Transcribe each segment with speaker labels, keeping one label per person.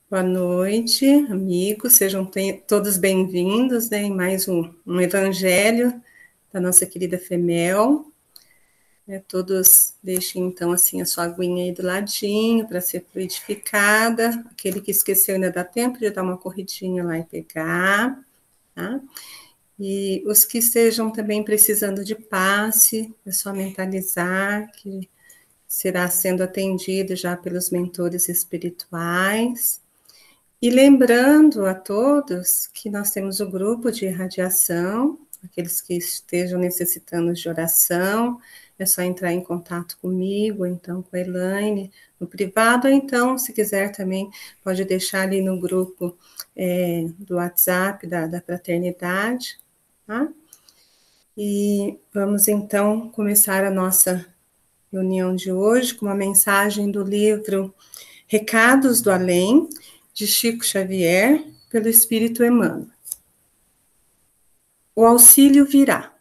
Speaker 1: Boa noite, amigos, sejam todos bem-vindos, né, em mais um evangelho da nossa querida Femel. Todos deixem, então, assim, a sua aguinha aí do ladinho para ser fluidificada. Aquele que esqueceu ainda dá tempo de dar uma corridinha lá e pegar, tá? E os que estejam também precisando de passe, é só mentalizar que será sendo atendido já pelos mentores espirituais. E lembrando a todos que nós temos o grupo de irradiação, aqueles que estejam necessitando de oração, é só entrar em contato comigo, ou então com a Elaine, no privado, ou então, se quiser também, pode deixar ali no grupo do WhatsApp da Fraternidade, tá? E vamos então começar a nossa reunião de hoje com uma mensagem do livro Recados do Além, de Chico Xavier, pelo Espírito Emmanuel. O auxílio virá.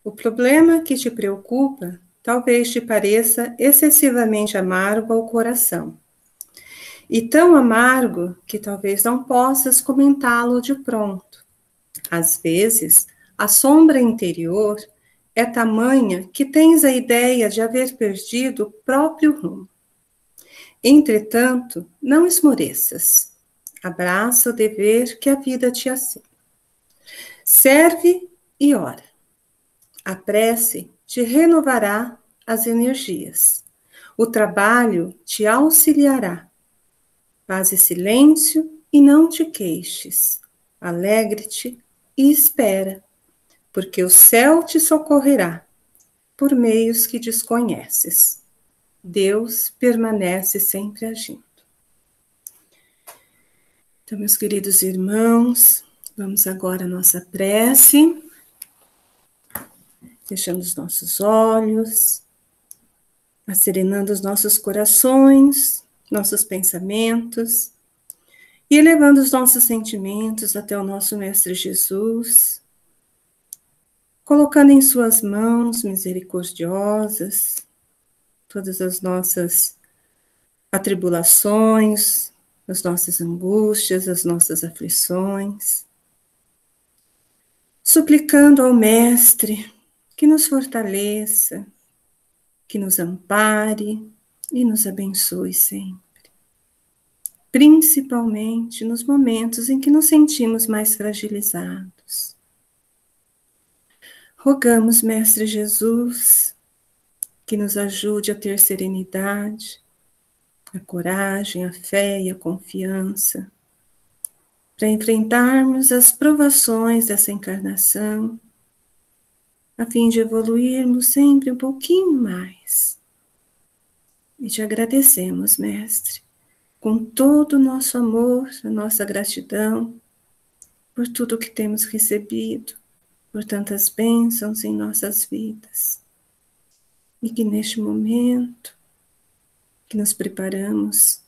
Speaker 1: O problema que te preocupa talvez te pareça excessivamente amargo ao coração, e tão amargo que talvez não possas comentá-lo de pronto. Às vezes, a sombra interior é tamanha que tens a ideia de haver perdido o próprio rumo. Entretanto, não esmoreças. Abraça o dever que a vida te assina. Serve e ora. A prece te renovará as energias. O trabalho te auxiliará. Faze silêncio e não te queixes. Alegre-te e espera, porque o céu te socorrerá por meios que desconheces. Deus permanece sempre agindo. Então, meus queridos irmãos, vamos agora à nossa prece. Fechando os nossos olhos, acerenando os nossos corações, nossos pensamentos, e elevando os nossos sentimentos até o nosso Mestre Jesus, colocando em suas mãos misericordiosas todas as nossas atribulações, as nossas angústias, as nossas aflições, suplicando ao Mestre que nos fortaleça, que nos ampare e nos abençoe sempre. Principalmente nos momentos em que nos sentimos mais fragilizados. Rogamos, Mestre Jesus, que nos ajude a ter serenidade, a coragem, a fé e a confiança para enfrentarmos as provações dessa encarnação, a fim de evoluirmos sempre um pouquinho mais. E te agradecemos, Mestre, com todo o nosso amor, a nossa gratidão, por tudo que temos recebido, por tantas bênçãos em nossas vidas. E que neste momento, que nos preparamos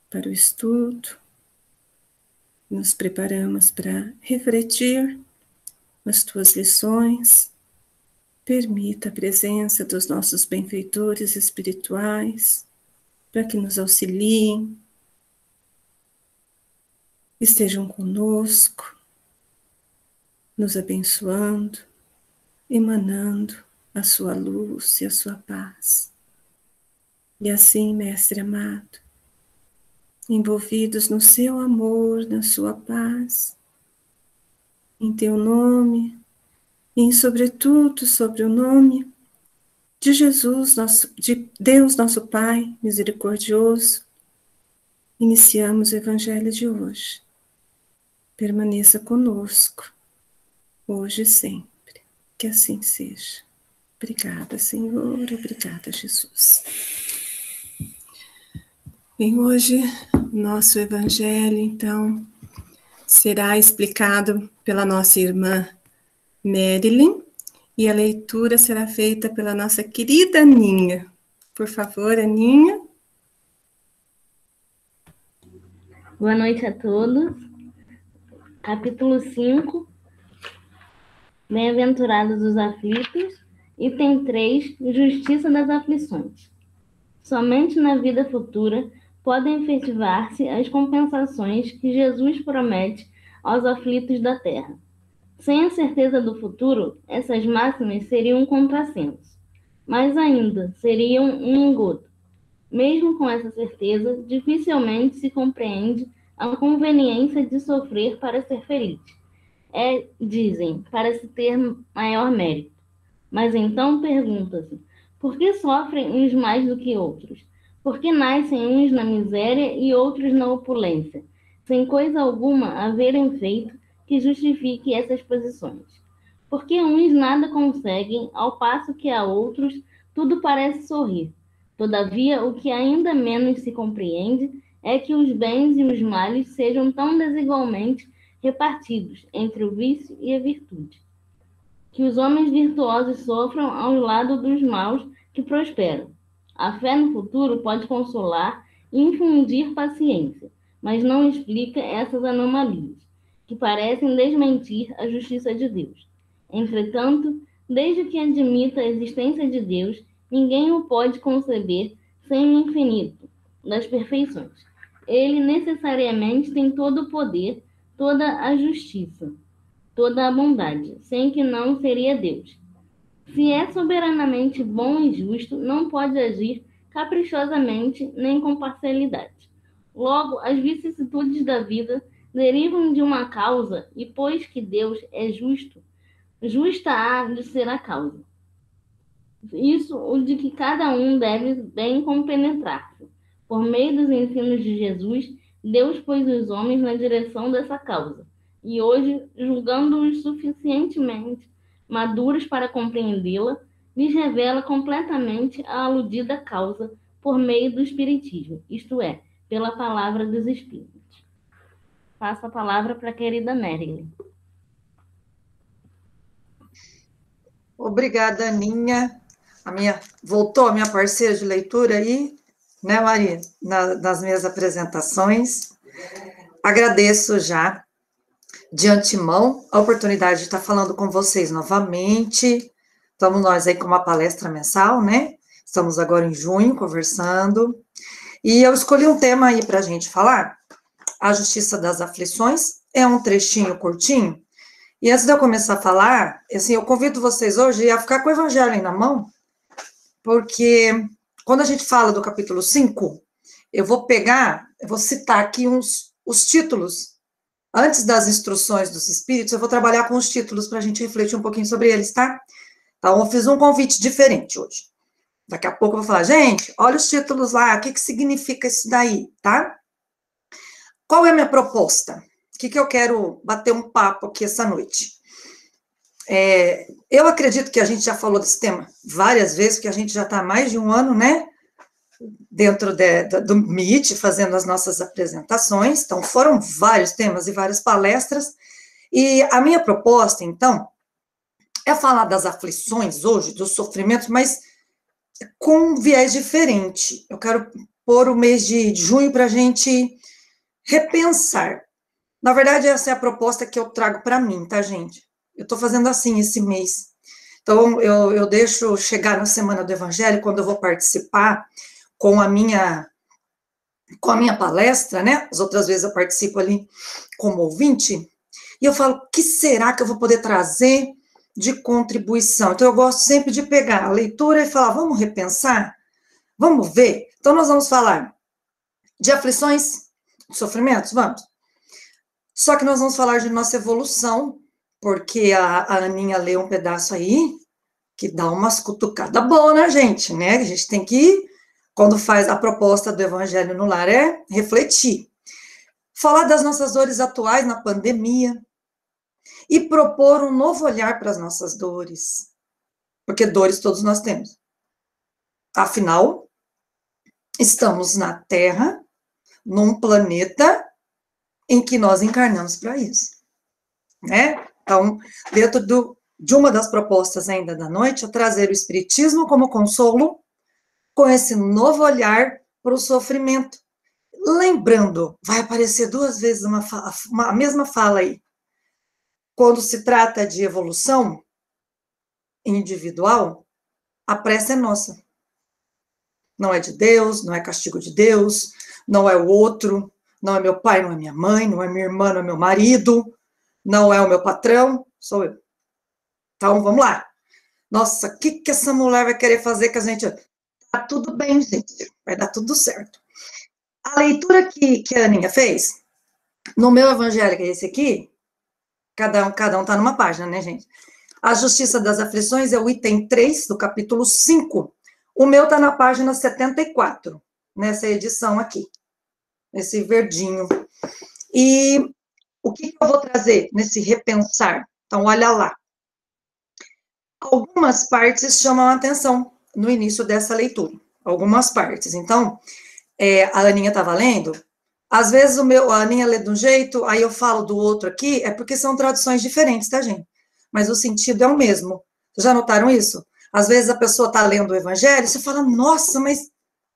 Speaker 1: para o estudo, nos preparamos para refletir as tuas lições, permita a presença dos nossos benfeitores espirituais, para que nos auxiliem, estejam conosco, nos abençoando, emanando a sua luz e a sua paz. E assim, Mestre amado, envolvidos no seu amor, na sua paz, em teu nome, e sobretudo sobre o nome de Jesus, de Deus nosso Pai misericordioso, iniciamos o Evangelho de hoje. Permaneça conosco, hoje e sempre, que assim seja. Obrigada, Senhor, obrigada, Jesus. Bem, hoje, nosso Evangelho, então, será explicado pela nossa irmã Marilyn, e a leitura será feita pela nossa querida Aninha. Por favor, Aninha.
Speaker 2: Boa noite a todos. Capítulo 5. Bem-aventurados os aflitos. Item 3. Justiça das aflições. Somente na vida futura podem efetivar-se as compensações que Jesus promete aos aflitos da terra. Sem a certeza do futuro, essas máximas seriam um contrassenso. Mais ainda, seriam um engodo. Mesmo com essa certeza, dificilmente se compreende a conveniência de sofrer para ser feliz. Dizem, para se ter maior mérito. Mas então pergunta-se, por que sofrem uns mais do que outros? Por que nascem uns na miséria e outros na opulência, sem coisa alguma haverem feito que justifique essas posições? Por que uns nada conseguem, ao passo que a outros tudo parece sorrir? Todavia, o que ainda menos se compreende é que os bens e os males sejam tão desigualmente repartidos entre o vício e a virtude, que os homens virtuosos sofram ao lado dos maus que prosperam. A fé no futuro pode consolar e infundir paciência, mas não explica essas anomalias, que parecem desmentir a justiça de Deus. Entretanto, desde que admita a existência de Deus, ninguém o pode conceber sem o infinito das perfeições. Ele necessariamente tem todo o poder, toda a justiça, toda a bondade, sem que não seria Deus. Se é soberanamente bom e justo, não pode agir caprichosamente nem com parcialidade. Logo, as vicissitudes da vida derivam de uma causa, e pois que Deus é justo, justa há de ser a causa. Isso o de que cada um deve bem compenetrar-se. Por meio dos ensinos de Jesus, Deus pôs os homens na direção dessa causa. E hoje, julgando-os suficientemente maduros para compreendê-la, lhes revela completamente a aludida causa por meio do Espiritismo, isto é, pela palavra dos Espíritos. Passo a palavra para a querida Marilyn.
Speaker 3: Obrigada, Aninha. Voltou a minha parceira de leitura aí, né, Maria? Nas minhas apresentações. Agradeço já, de antemão, a oportunidade de estar falando com vocês novamente. Estamos nós aí com uma palestra mensal, né? Estamos agora em junho conversando. E eu escolhi um tema aí para a gente falar. A Justiça das Aflições. É um trechinho curtinho. E antes de eu começar a falar, assim, eu convido vocês hoje a ficar com o Evangelho aí na mão, porque quando a gente fala do capítulo 5, eu vou citar aqui os títulos. Antes das instruções dos Espíritos, eu vou trabalhar com os títulos para a gente refletir um pouquinho sobre eles, tá? Então, eu fiz um convite diferente hoje. Daqui a pouco eu vou falar, gente, olha os títulos lá, o que significa isso daí, tá? Qual é a minha proposta? O que eu quero bater um papo aqui essa noite? Eu acredito que a gente já falou desse tema várias vezes, porque a gente já está há mais de um ano, né? Dentro do MIT, fazendo as nossas apresentações. Então, foram vários temas e várias palestras. E a minha proposta, então, é falar das aflições hoje, dos sofrimentos, mas com um viés diferente. Eu quero pôr o mês de junho para a gente repensar. Na verdade, essa é a proposta que eu trago para mim, tá, gente? Eu estou fazendo assim esse mês. Então, eu deixo chegar na Semana do Evangelho, quando eu vou participar com a minha palestra, né? As outras vezes eu participo ali como ouvinte, e eu falo, o que será que eu vou poder trazer de contribuição? Então, eu gosto sempre de pegar a leitura e falar, vamos repensar? Vamos ver? Então, nós vamos falar de aflições, sofrimentos? Vamos. Só que nós vamos falar de nossa evolução, porque a Aninha leu um pedaço aí, que dá umas cutucadas boas na gente, né? A gente tem que, quando faz a proposta do Evangelho no Lar, refletir. Falar das nossas dores atuais na pandemia e propor um novo olhar para as nossas dores. Porque dores todos nós temos. Afinal, estamos na Terra, num planeta em que nós encarnamos para isso, né? Então, dentro de uma das propostas ainda da noite, é trazer o Espiritismo como consolo, com esse novo olhar para o sofrimento. Lembrando, vai aparecer duas vezes a mesma fala aí. Quando se trata de evolução individual, a pressa é nossa. não é de Deus, não é castigo de Deus, não é o outro, não é meu pai, não é minha mãe, não é minha irmã, não é meu marido, não é o meu patrão, sou eu. Então, vamos lá. Nossa, o que essa mulher vai querer fazer com a gente? Tá tudo bem, gente, vai dar tudo certo. A leitura que a Aninha fez, no meu evangelho, que é esse aqui, cada um tá numa página, né, gente? A Justiça das Aflições é o item 3 do capítulo 5. O meu tá na página 74, nessa edição aqui, esse verdinho. E o que eu vou trazer nesse repensar? Então, olha lá. Algumas partes chamam a atenção no início dessa leitura. Algumas partes. Então, a Aninha estava lendo, às vezes a Aninha lê de um jeito, aí eu falo do outro aqui, é porque são traduções diferentes, tá, gente? Mas o sentido é o mesmo. Vocês já notaram isso? Às vezes a pessoa está lendo o Evangelho, você fala, nossa, mas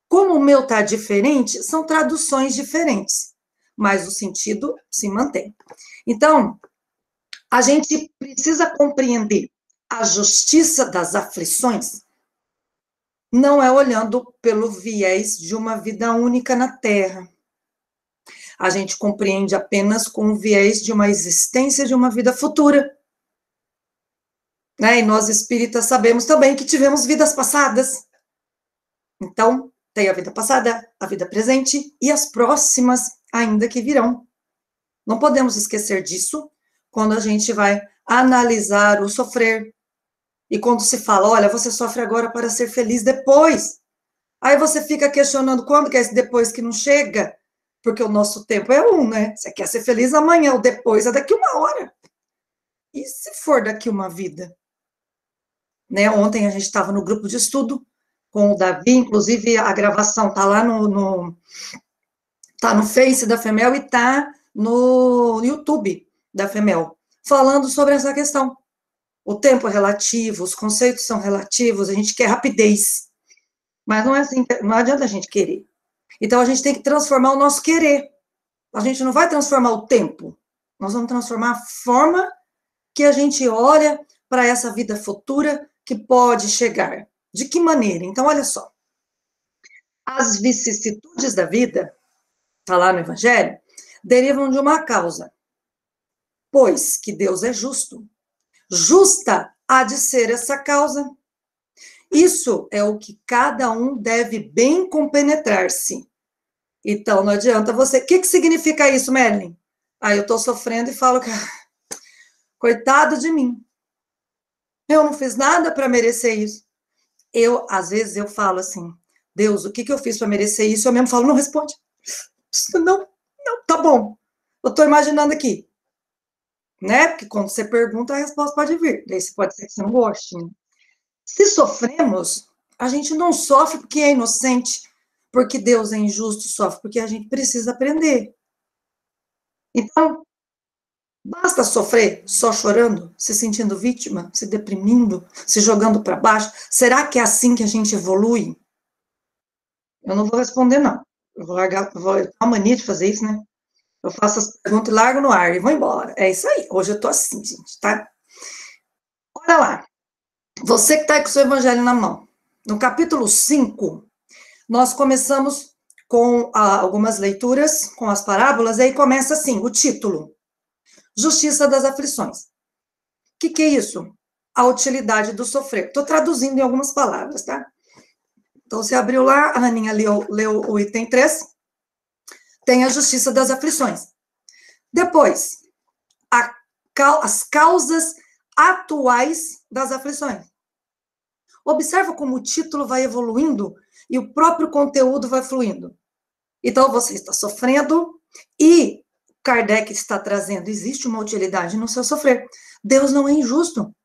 Speaker 3: como o meu está diferente, são traduções diferentes, mas o sentido se mantém. Então, a gente precisa compreender a justiça das aflições, não é olhando pelo viés de uma vida única na Terra. A gente compreende apenas com o viés de uma existência de uma vida futura. Né? E nós espíritas sabemos também que tivemos vidas passadas. Então, tem a vida passada, a vida presente e as próximas ainda que virão. Não podemos esquecer disso quando a gente vai analisar o sofrer. E quando se fala, olha, você sofre agora para ser feliz depois. Aí você fica questionando quando que é esse depois que não chega, porque o nosso tempo é né? Você quer ser feliz amanhã, o depois é daqui uma hora. E se for daqui uma vida? Né? Ontem a gente estava no grupo de estudo com o Davi, inclusive a gravação está lá tá no Face da FEMEL e está no YouTube da FEMEL, falando sobre essa questão. O tempo é relativo, os conceitos são relativos, a gente quer rapidez. Mas não é assim, não adianta a gente querer. Então, a gente tem que transformar o nosso querer. A gente não vai transformar o tempo. Nós vamos transformar a forma que a gente olha para essa vida futura que pode chegar. De que maneira? Então, olha só. As vicissitudes da vida, está lá no Evangelho, derivam de uma causa. Pois que Deus é justo. Justa há de ser essa causa. Isso é o que cada um deve bem compenetrar-se. Então, não adianta você... O que significa isso, Merlin? Aí eu estou sofrendo e falo, coitado de mim. Eu não fiz nada para merecer isso. Às vezes, eu falo assim, Deus, o que eu fiz para merecer isso? Eu mesmo falo, não responde. Não, tá bom. Eu estou imaginando aqui. Né? Porque quando você pergunta, a resposta pode vir. Daí pode ser que você não goste, né? Se sofremos, a gente não sofre porque é inocente, porque Deus é injusto, sofre porque a gente precisa aprender. Então, basta sofrer só chorando, se sentindo vítima, se deprimindo, se jogando para baixo? Será que é assim que a gente evolui? Eu não vou responder, não. Eu vou ter uma mania de fazer isso, né? Eu faço as perguntas e largo no ar e vou embora. É isso aí. Hoje eu tô assim, gente, tá? Olha lá. Você que está com o seu evangelho na mão. No capítulo 5, nós começamos com algumas leituras, com as parábolas, e aí começa assim, o título. Justiça das aflições. O que é isso? A utilidade do sofrer. Estou traduzindo em algumas palavras, tá? Então, você abriu lá, a Aninha leu o item 3, tem a justiça das aflições. Depois, as causas atuais das aflições. Observa como o título vai evoluindo e o próprio conteúdo vai fluindo. Então, você está sofrendo e Kardec está trazendo, existe uma utilidade no seu sofrer. Deus não é injusto.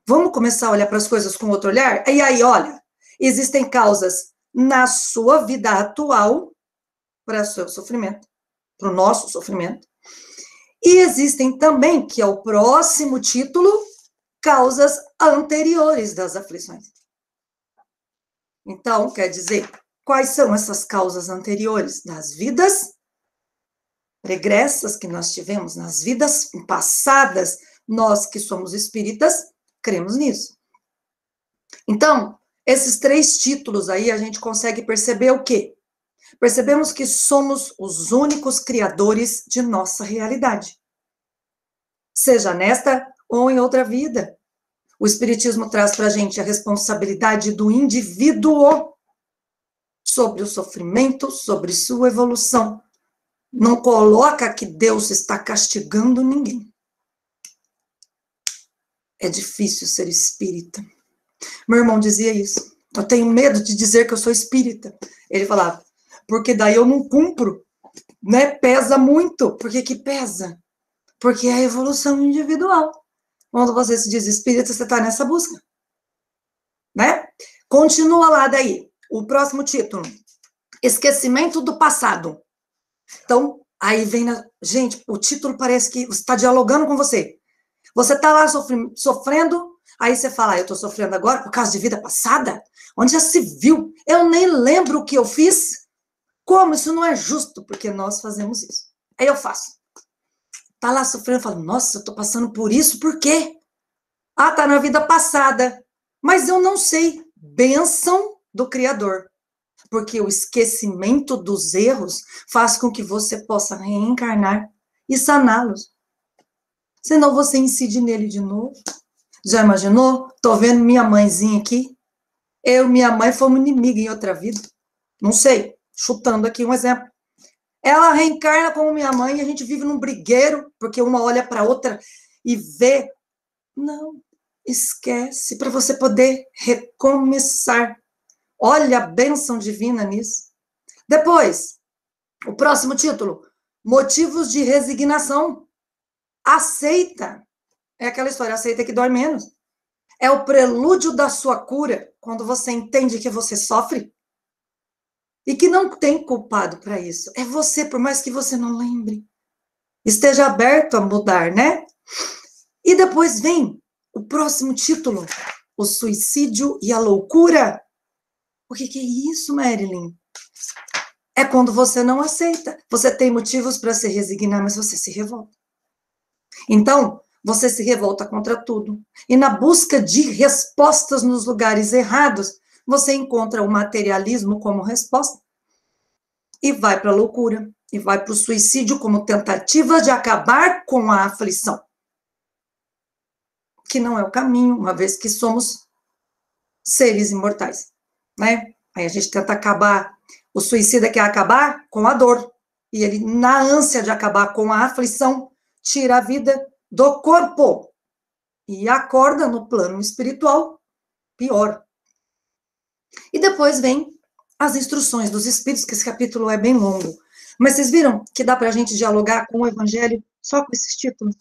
Speaker 3: Vamos começar a olhar para as coisas com outro olhar? E aí, olha, existem causas na sua vida atual para o seu sofrimento, para o nosso sofrimento. E existem também, que é o próximo título, causas anteriores das aflições. Então, quer dizer, quais são essas causas anteriores? Das vidas pregressas que nós tivemos, nas vidas passadas, nós que somos espíritas, cremos nisso. Então, Esses 3 títulos aí, a gente consegue perceber o quê? Percebemos que somos os únicos criadores de nossa realidade. Seja nesta ou em outra vida. O Espiritismo traz para a gente a responsabilidade do indivíduo sobre o sofrimento, sobre sua evolução. Não coloca que Deus está castigando ninguém. É difícil ser espírita. Meu irmão dizia isso. Eu tenho medo de dizer que eu sou espírita. Ele falava, porque daí eu não cumpro, né? Pesa muito. Por que que pesa? Porque é a evolução individual. Quando você se diz espírita, você está nessa busca, né? Continua lá daí. O próximo título. Esquecimento do passado. Então, aí vem... Gente, o título parece que está dialogando com você. Você está lá sofrendo, aí você fala, eu estou sofrendo agora por causa de vida passada? Onde já se viu? Eu nem lembro o que eu fiz. Como? Isso não é justo, porque nós fazemos isso. Aí eu faço. Tá lá sofrendo, falo, nossa, eu tô passando por isso, por quê? Ah, tá na vida passada. Mas eu não sei. Bênção do Criador. Porque o esquecimento dos erros faz com que você possa reencarnar e saná-los. Senão você incide nele de novo. Já imaginou? Tô vendo minha mãezinha aqui. Eu e minha mãe fomos inimigas em outra vida. Não sei, chutando aqui um exemplo. Ela reencarna como minha mãe e a gente vive num brigueiro, porque uma olha para a outra e vê. Não, esquece, para você poder recomeçar. Olha a bênção divina nisso. Depois, o próximo título, motivos de resignação. Aceita. É aquela história, aceita que dói menos. É o prelúdio da sua cura, quando você entende que você sofre. E que não tem culpado para isso. É você, por mais que você não lembre. Esteja aberto a mudar, né? E depois vem o próximo título, o suicídio e a loucura. O que é isso, Marilyn? É quando você não aceita. Você tem motivos para se resignar, mas você se revolta. Então, você se revolta contra tudo. E na busca de respostas nos lugares errados, você encontra o materialismo como resposta e vai para a loucura, e vai para o suicídio como tentativa de acabar com a aflição. Que não é o caminho, uma vez que somos seres imortais, né? Aí a gente tenta acabar, o suicida quer acabar com a dor, e ele, na ânsia de acabar com a aflição, tira a vida do corpo, e acorda no plano espiritual, pior. E depois vem as instruções dos espíritos, que esse capítulo é bem longo. Mas vocês viram que dá para a gente dialogar com o evangelho só com esses títulos?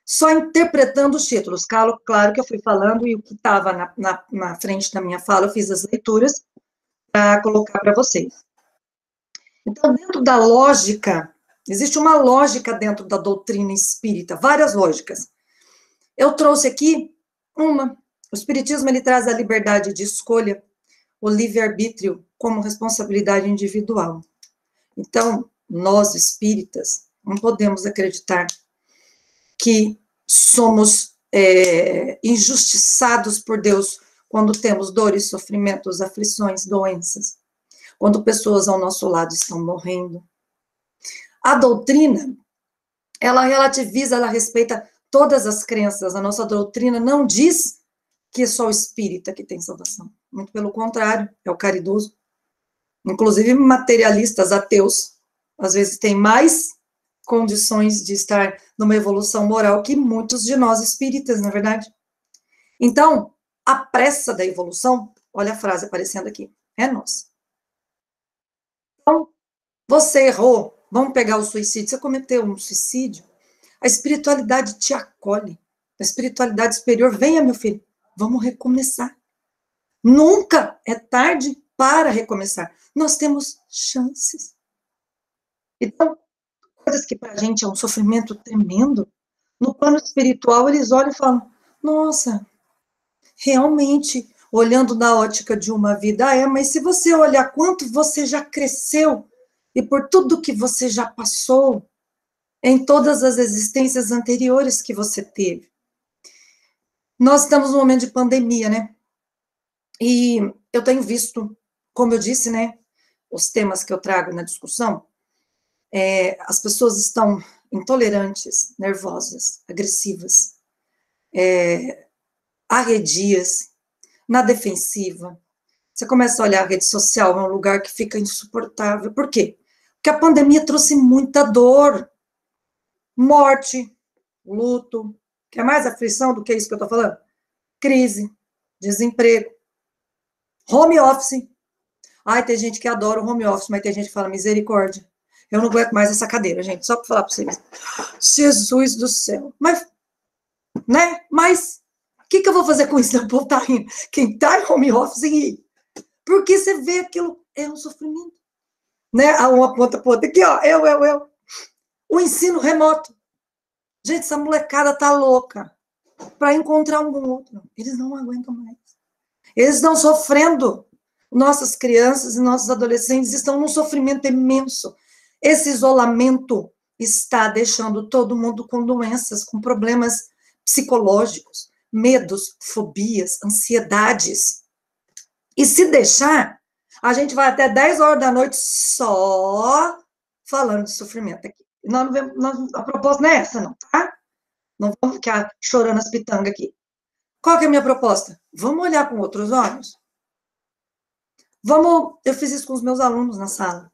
Speaker 3: Só interpretando os títulos. Claro que eu fui falando e o que estava na frente da minha fala, eu fiz as leituras para colocar para vocês. Então, dentro da lógica, existe uma lógica dentro da doutrina espírita, várias lógicas. Eu trouxe aqui uma. O espiritismo, ele traz a liberdade de escolha, o livre-arbítrio como responsabilidade individual. Então, nós espíritas não podemos acreditar que somos injustiçados por Deus quando temos dores, sofrimentos, aflições, doenças, quando pessoas ao nosso lado estão morrendo. A doutrina, ela relativiza, ela respeita todas as crenças. A nossa doutrina não diz que é só o espírita que tem salvação. Muito pelo contrário, é o caridoso. Inclusive, materialistas, ateus, às vezes têm mais condições de estar numa evolução moral que muitos de nós espíritas, na verdade. Então, a pressa da evolução, olha a frase aparecendo aqui, é nossa. Então, você errou, vamos pegar o suicídio, você cometeu um suicídio, a espiritualidade te acolhe, a espiritualidade superior, venha, meu filho, vamos recomeçar. Nunca é tarde para recomeçar. Nós temos chances. Então, coisas que para a gente é um sofrimento tremendo, no plano espiritual eles olham e falam, nossa, realmente, olhando na ótica de uma vida, mas se você olhar quanto você já cresceu, e por tudo que você já passou, em todas as existências anteriores que você teve. Nós estamos num momento de pandemia, né? E eu tenho visto, como eu disse, né, os temas que eu trago na discussão, as pessoas estão intolerantes, nervosas, agressivas, arredias, na defensiva. Você começa a olhar a rede social, é um lugar que fica insuportável. Por quê? Porque a pandemia trouxe muita dor, morte, luto. Quer mais aflição do que isso que eu estou falando? Crise, desemprego, home office. Ai, tem gente que adora o home office, mas tem gente que fala misericórdia. Eu não aguento mais essa cadeira, gente, só para falar para vocês. Jesus do céu. Mas, né? Mas, o que eu vou fazer com isso? O povo tá rindo. Quem está em home office ri. Porque você vê aquilo, é um sofrimento. Né? Uma ponta para outra. Aqui, ó, eu. O ensino remoto. Gente, essa molecada tá louca para encontrar um com o outro. Eles não aguentam mais. Eles estão sofrendo. Nossas crianças e nossos adolescentes estão num sofrimento imenso. Esse isolamento está deixando todo mundo com doenças, com problemas psicológicos, medos, fobias, ansiedades. E se deixar, a gente vai até 10 horas da noite só falando de sofrimento aqui. Nós não vemos, a proposta não é essa, não, tá? Não vamos ficar chorando as pitangas aqui. Qual que é a minha proposta? Vamos olhar com outros olhos? Eu fiz isso com os meus alunos na sala.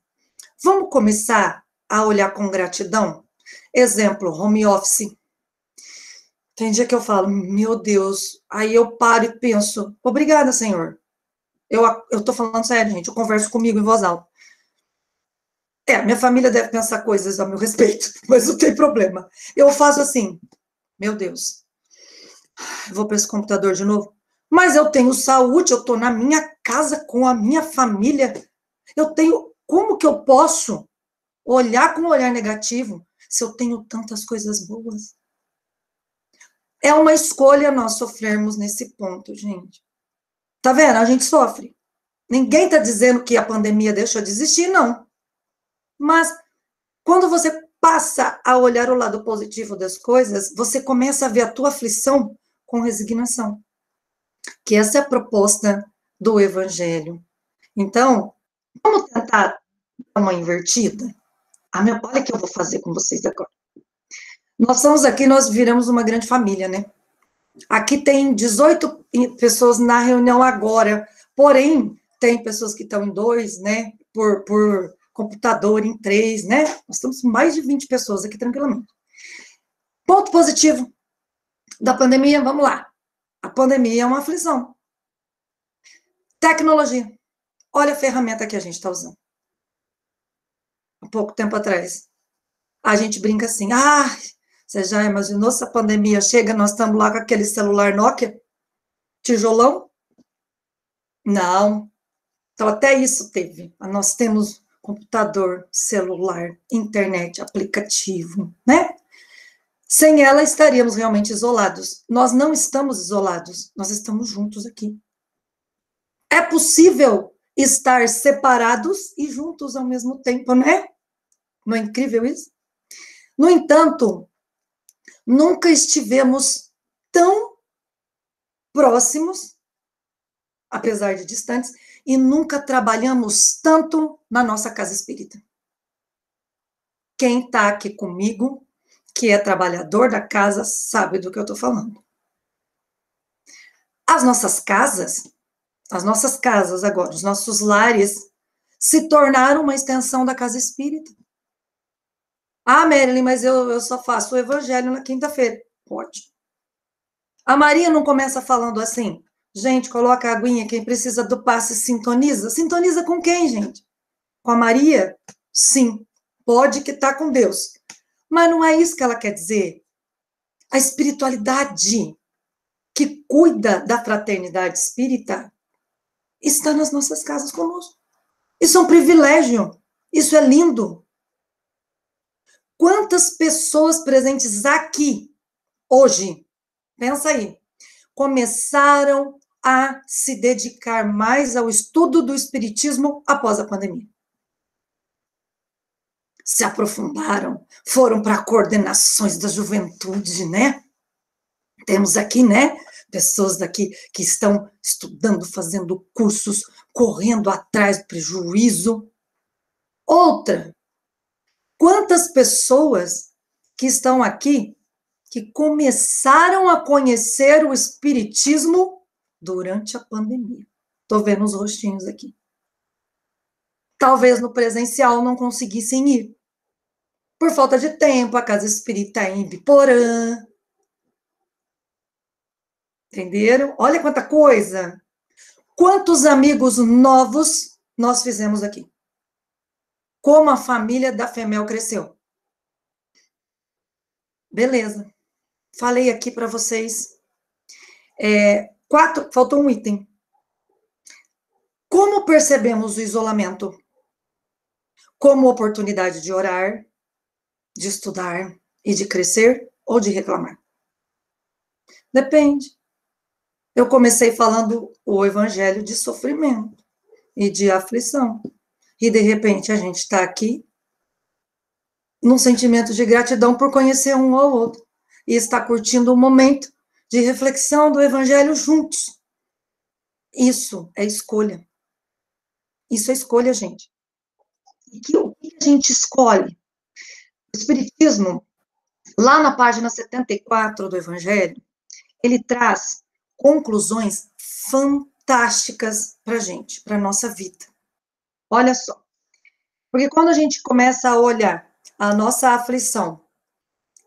Speaker 3: Vamos começar a olhar com gratidão? Exemplo, home office. Tem dia que eu falo, meu Deus, aí eu paro e penso, obrigada, Senhor. Eu tô falando sério, gente, eu converso comigo em voz alta. Minha família deve pensar coisas a meu respeito, mas não tem problema. Eu faço assim, meu Deus, vou para esse computador de novo, mas eu tenho saúde, eu estou na minha casa com a minha família, como que eu posso olhar com um olhar negativo se eu tenho tantas coisas boas? É uma escolha nós sofrermos nesse ponto, gente. Tá vendo? A gente sofre. Ninguém está dizendo que a pandemia deixou de existir, não. Mas quando você passa a olhar o lado positivo das coisas, você começa a ver a tua aflição com resignação. Que essa é a proposta do Evangelho. Então, vamos tentar dar uma invertida? Olha o que eu vou fazer com vocês agora. Nós estamos aqui, nós viramos uma grande família, né? Aqui tem 18 pessoas na reunião agora, porém, tem pessoas que estão em 2, né? Por computador em 3, né? Nós estamos com mais de 20 pessoas aqui tranquilamente. Ponto positivo da pandemia, vamos lá. A pandemia é uma aflição. Tecnologia. Olha a ferramenta que a gente está usando. Há pouco tempo atrás, a gente brinca assim, você já imaginou se a pandemia chega, nós estamos lá com aquele celular Nokia, tijolão? Não. Então, até isso teve. Nós temos computador, celular, internet, aplicativo, né? Sem ela, estaríamos realmente isolados. Nós não estamos isolados, nós estamos juntos aqui. É possível estar separados e juntos ao mesmo tempo, né? Não é incrível isso? No entanto, nunca estivemos tão próximos, apesar de distantes, e nunca trabalhamos tanto na nossa casa espírita. Quem está aqui comigo, que é trabalhador da casa, sabe do que eu estou falando. As nossas casas agora, os nossos lares, se tornaram uma extensão da casa espírita. Marilyn, mas eu só faço o evangelho na quinta-feira. Pode. A Maria não começa falando assim, gente, coloca a aguinha, quem precisa do passe sintoniza. Sintoniza com quem, gente? Com a Maria? Sim, pode que está com Deus. Mas não é isso que ela quer dizer. A espiritualidade que cuida da fraternidade espírita está nas nossas casas conosco. Isso é um privilégio. Isso é lindo. Quantas pessoas presentes aqui, hoje, pensa aí, começaram a se dedicar mais ao estudo do espiritismo após a pandemia? Se aprofundaram, foram para coordenações da juventude, né? Temos aqui, né, pessoas daqui que estão estudando, fazendo cursos, correndo atrás do prejuízo. Outra, quantas pessoas que estão aqui que começaram a conhecer o espiritismo durante a pandemia? Estou vendo os rostinhos aqui. Talvez no presencial não conseguissem ir. Por falta de tempo, a Casa Espírita em Ibiporã. Entenderam? Olha quanta coisa. Quantos amigos novos nós fizemos aqui. Como a família da FEMEL cresceu. Beleza. Falei aqui para vocês. Faltou um item. Como percebemos o isolamento? Como oportunidade de orar, de estudar e de crescer ou de reclamar? Depende. Eu comecei falando o evangelho de sofrimento e de aflição. E, de repente, a gente está aqui num sentimento de gratidão por conhecer um ao outro. E está curtindo um momento de reflexão do evangelho juntos. Isso é escolha. Isso é escolha, gente. E o que a gente escolhe? O Espiritismo, lá na página 74 do Evangelho, ele traz conclusões fantásticas para a gente, para a nossa vida. Olha só. Porque quando a gente começa a olhar a nossa aflição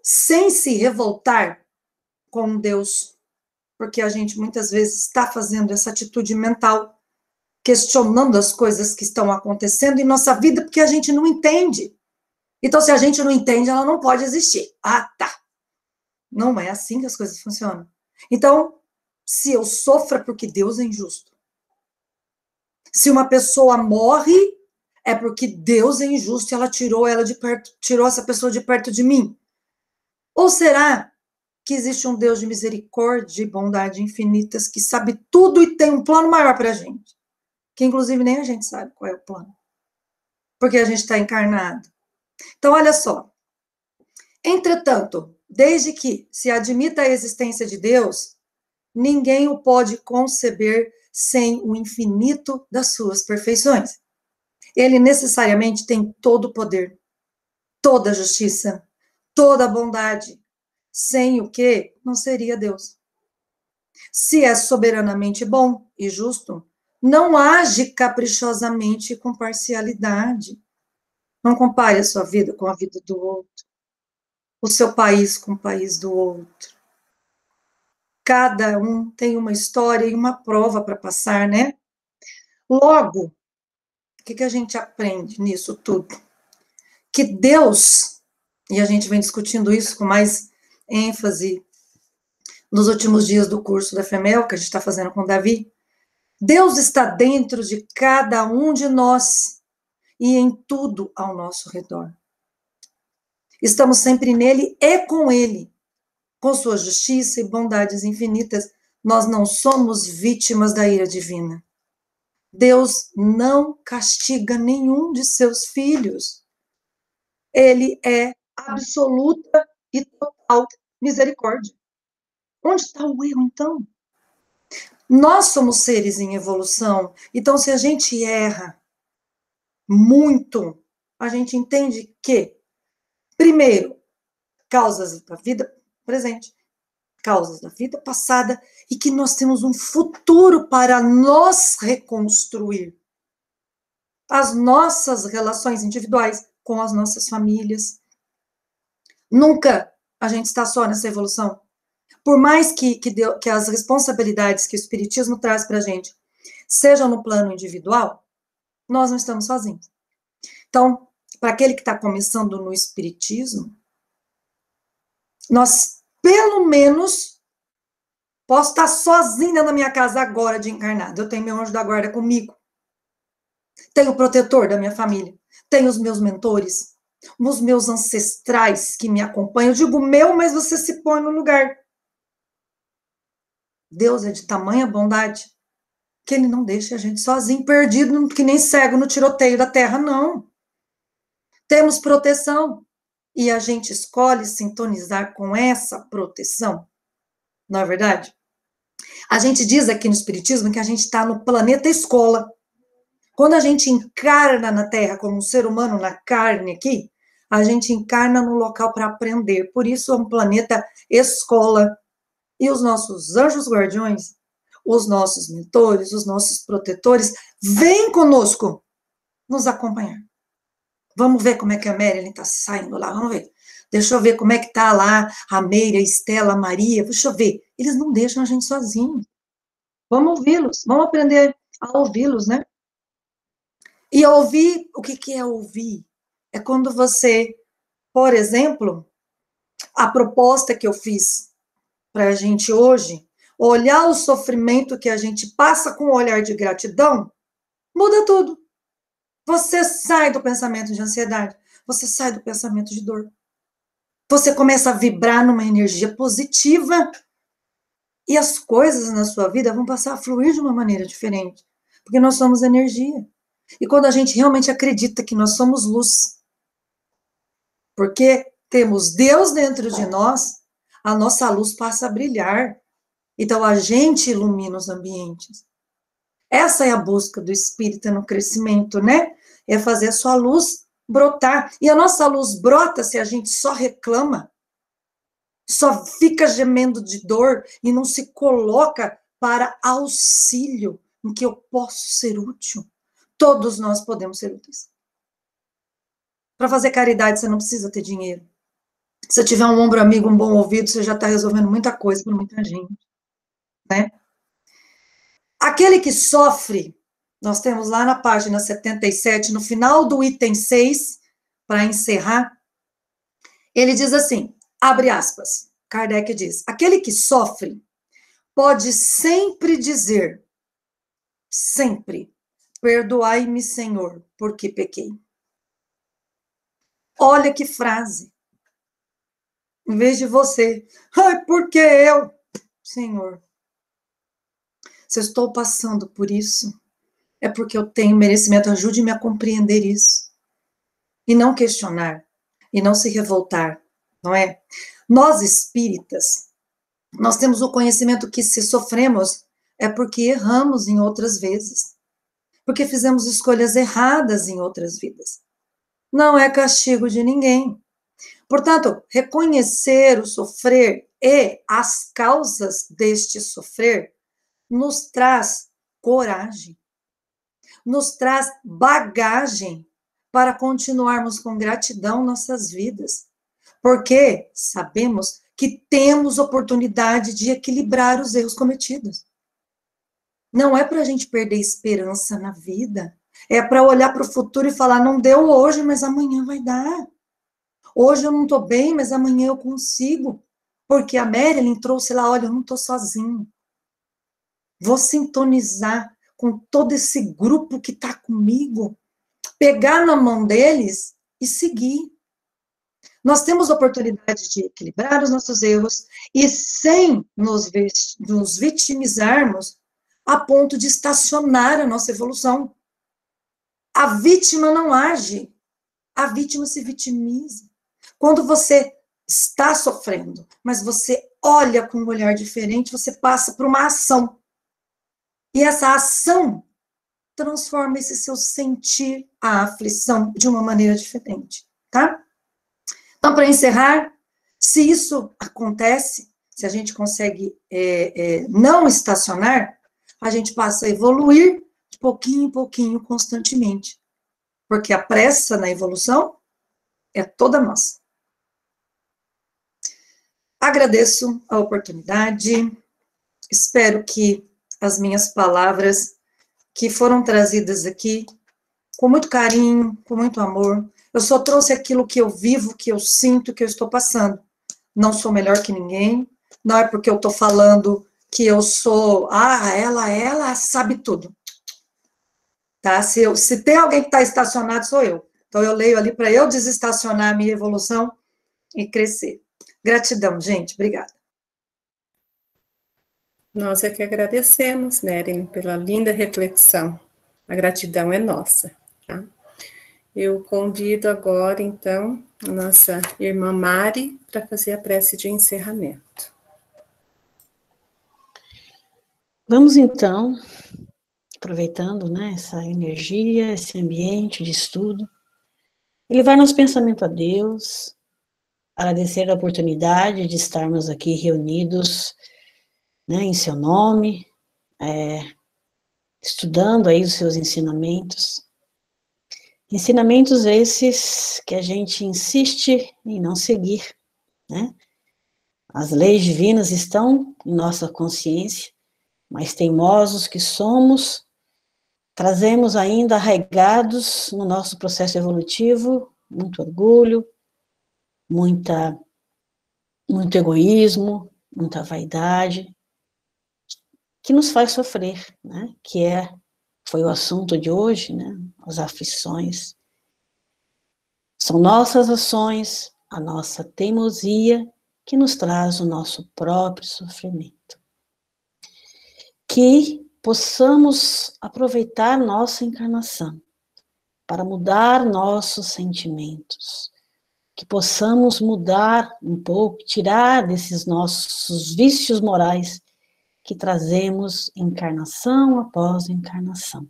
Speaker 3: sem se revoltar com Deus, porque a gente muitas vezes está fazendo essa atitude mental, questionando as coisas que estão acontecendo em nossa vida, porque a gente não entende. Então, se a gente não entende, ela não pode existir. Ah, tá. Não é assim que as coisas funcionam. Então, se eu sofro é porque Deus é injusto. Se uma pessoa morre, é porque Deus é injusto e ela tirou essa pessoa de perto de mim. Ou será que existe um Deus de misericórdia e bondade infinitas que sabe tudo e tem um plano maior para a gente? Que, inclusive, nem a gente sabe qual é o plano. Porque a gente está encarnado. Então, olha só. Entretanto, desde que se admita a existência de Deus, ninguém o pode conceber sem o infinito das suas perfeições. Ele necessariamente tem todo o poder, toda a justiça, toda a bondade, sem o que não seria Deus. Se é soberanamente bom e justo, não age caprichosamente com parcialidade. Não compare a sua vida com a vida do outro, o seu país com o país do outro. Cada um tem uma história e uma prova para passar, né? Logo, o que a gente aprende nisso tudo? Que Deus, e a gente vem discutindo isso com mais ênfase nos últimos dias do curso da FEMEL, que a gente está fazendo com o Davi, Deus está dentro de cada um de nós e em tudo ao nosso redor. Estamos sempre nele e com ele. Com sua justiça e bondades infinitas, nós não somos vítimas da ira divina. Deus não castiga nenhum de seus filhos. Ele é absoluta e total misericórdia. Onde está o erro, então? Nós somos seres em evolução, então se a gente erra muito, a gente entende que, primeiro, causas da vida presente, causas da vida passada, e que nós temos um futuro para nos reconstruir. As nossas relações individuais com as nossas famílias. Nunca a gente está só nessa evolução. Por mais que as responsabilidades que o Espiritismo traz para a gente sejam no plano individual, nós não estamos sozinhos. Então, para aquele que está começando no Espiritismo, nós, pelo menos, posso estar sozinha na minha casa agora de encarnado. Eu tenho meu anjo da guarda comigo. Tenho o protetor da minha família. Tenho os meus mentores. Os meus ancestrais que me acompanham. Eu digo meu, mas você se põe no lugar. Deus é de tamanha bondade que ele não deixa a gente sozinho, perdido, que nem cego no tiroteio da terra, não. Temos proteção. E a gente escolhe sintonizar com essa proteção. Não é verdade? A gente diz aqui no Espiritismo que a gente está no planeta escola. Quando a gente encarna na Terra como um ser humano na carne aqui, a gente encarna no local para aprender. Por isso é um planeta escola. E os nossos anjos guardiões, os nossos mentores, os nossos protetores, vêm conosco nos acompanhar. Vamos ver como é que a Marilyn está saindo lá, vamos ver. Deixa eu ver como é que está lá a Meire, a Estela, a Maria, deixa eu ver. Eles não deixam a gente sozinho. Vamos ouvi-los, vamos aprender a ouvi-los, né? E ouvir, o que é ouvir? É quando você, por exemplo, a proposta que eu fiz para a gente hoje, olhar o sofrimento que a gente passa com um olhar de gratidão, muda tudo. Você sai do pensamento de ansiedade, você sai do pensamento de dor. Você começa a vibrar numa energia positiva e as coisas na sua vida vão passar a fluir de uma maneira diferente, porque nós somos energia. E quando a gente realmente acredita que nós somos luz, porque temos Deus dentro de nós, a nossa luz passa a brilhar. Então, a gente ilumina os ambientes. Essa é a busca do espírita no crescimento, né? É fazer a sua luz brotar. E a nossa luz brota se a gente só reclama, só fica gemendo de dor e não se coloca para auxílio em que eu posso ser útil. Todos nós podemos ser úteis. Para fazer caridade, você não precisa ter dinheiro. Se você tiver um ombro amigo, um bom ouvido, você já está resolvendo muita coisa para muita gente, né? Aquele que sofre, nós temos lá na página 77, no final do item 6, para encerrar, ele diz assim, abre aspas, Kardec diz, aquele que sofre pode sempre dizer, sempre, perdoai-me, Senhor, porque pequei. Olha que frase. Em vez de você, ai, porque eu? Senhor, se eu estou passando por isso, é porque eu tenho merecimento, ajude-me a compreender isso. E não questionar, e não se revoltar, não é? Nós espíritas, nós temos o conhecimento que se sofremos é porque erramos em outras vezes, porque fizemos escolhas erradas em outras vidas. Não é castigo de ninguém. Portanto, reconhecer o sofrer e as causas deste sofrer nos traz coragem, nos traz bagagem para continuarmos com gratidão nossas vidas, porque sabemos que temos oportunidade de equilibrar os erros cometidos. Não é para a gente perder esperança na vida, é para olhar para o futuro e falar, não deu hoje, mas amanhã vai dar. Hoje eu não estou bem, mas amanhã eu consigo. Porque a Marilyn trouxe lá, olha, eu não estou sozinho. Vou sintonizar com todo esse grupo que está comigo, pegar na mão deles e seguir. Nós temos a oportunidade de equilibrar os nossos erros e sem nos vitimizarmos a ponto de estacionar a nossa evolução. A vítima não age, a vítima se vitimiza. Quando você está sofrendo, mas você olha com um olhar diferente, você passa por uma ação. E essa ação transforma esse seu sentir a aflição de uma maneira diferente, tá? Então, para encerrar, se isso acontece, se a gente consegue não estacionar, a gente passa a evoluir de pouquinho em pouquinho, constantemente. Porque a pressa na evolução é toda nossa. Agradeço a oportunidade, espero que as minhas palavras que foram trazidas aqui, com muito carinho, com muito amor, eu só trouxe aquilo que eu vivo, que eu sinto, que eu estou passando. Não sou melhor que ninguém, não é porque eu estou falando que eu sou, ela sabe tudo. Tá? Se tem alguém que está estacionado, sou eu. Então eu leio ali para eu desestacionar a minha evolução e crescer. Gratidão, gente. Obrigada.
Speaker 1: Nós é que agradecemos, Marilyn, pela linda reflexão. A gratidão é nossa. Tá? Eu convido agora, então, a nossa irmã Mari para fazer a prece de encerramento.
Speaker 4: Vamos então, aproveitando, né, essa energia, esse ambiente de estudo, elevar nosso pensamento a Deus, agradecer a oportunidade de estarmos aqui reunidos, né, em seu nome, estudando aí os seus ensinamentos. Ensinamentos esses que a gente insiste em não seguir, né? As leis divinas estão em nossa consciência, mas teimosos que somos, trazemos ainda arraigados no nosso processo evolutivo muito orgulho, muito egoísmo, muita vaidade, que nos faz sofrer, né? Foi o assunto de hoje, né? As aflições. São nossas ações, a nossa teimosia, que nos traz o nosso próprio sofrimento. Que possamos aproveitar nossa encarnação para mudar nossos sentimentos, que possamos mudar um pouco, tirar desses nossos vícios morais que trazemos encarnação após encarnação.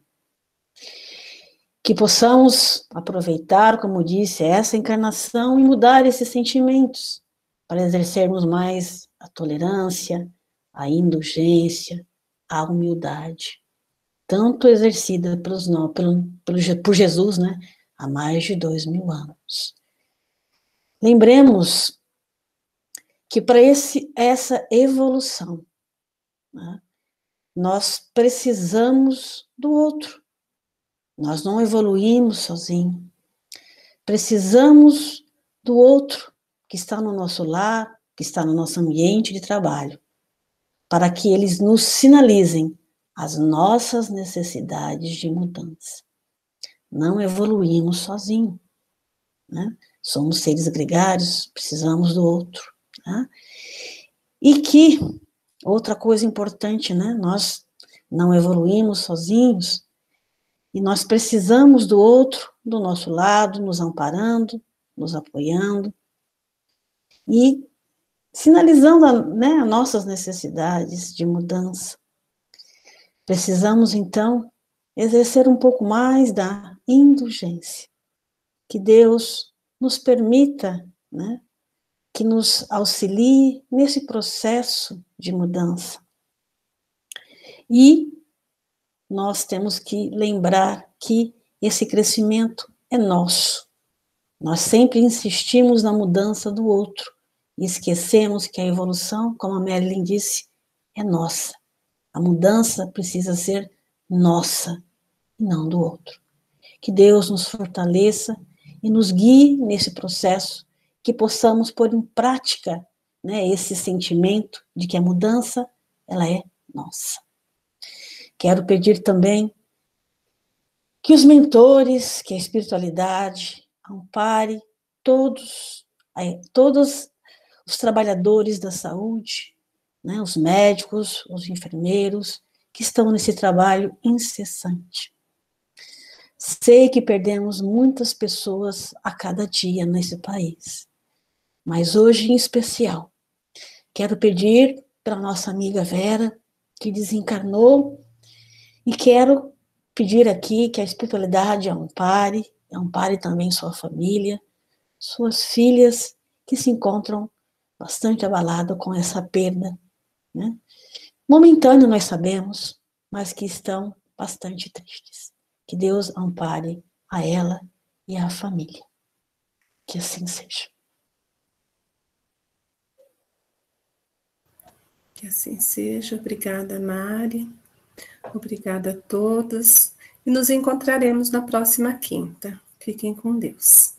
Speaker 4: Que possamos aproveitar, como disse, essa encarnação e mudar esses sentimentos, para exercermos mais a tolerância, a indulgência, a humildade, tanto exercida por Jesus, né, há mais de 2000 anos. Lembremos que para essa evolução, né, nós precisamos do outro. Nós não evoluímos sozinhos. Precisamos do outro que está no nosso lar, que está no nosso ambiente de trabalho, para que eles nos sinalizem as nossas necessidades de mudança. Não evoluímos sozinhos, né? Somos seres gregários, precisamos do outro, né? E que, outra coisa importante, né? Nós não evoluímos sozinhos, e nós precisamos do outro, do nosso lado, nos amparando, nos apoiando e sinalizando, né, as nossas necessidades de mudança. Precisamos, então, exercer um pouco mais da indulgência. Que Deus nos permita, né, que nos auxilie nesse processo de mudança. E nós temos que lembrar que esse crescimento é nosso. Nós sempre insistimos na mudança do outro e esquecemos que a evolução, como a Marilyn disse, é nossa. A mudança precisa ser nossa e não do outro. Que Deus nos fortaleça e nos guie nesse processo, que possamos pôr em prática, né, esse sentimento de que a mudança, ela é nossa. Quero pedir também que os mentores, que a espiritualidade ampare todos os trabalhadores da saúde, né, os médicos, os enfermeiros, que estão nesse trabalho incessante. Sei que perdemos muitas pessoas a cada dia nesse país, mas hoje em especial, quero pedir para a nossa amiga Vera, que desencarnou, e quero pedir aqui que a espiritualidade ampare também sua família, suas filhas, que se encontram bastante abaladas com essa perda, né? Momentâneo, nós sabemos, mas que estão bastante tristes. Que Deus ampare a ela e à família. Que assim seja.
Speaker 1: Que assim seja. Obrigada, Mari. Obrigada a todos. E nos encontraremos na próxima quinta. Fiquem com Deus.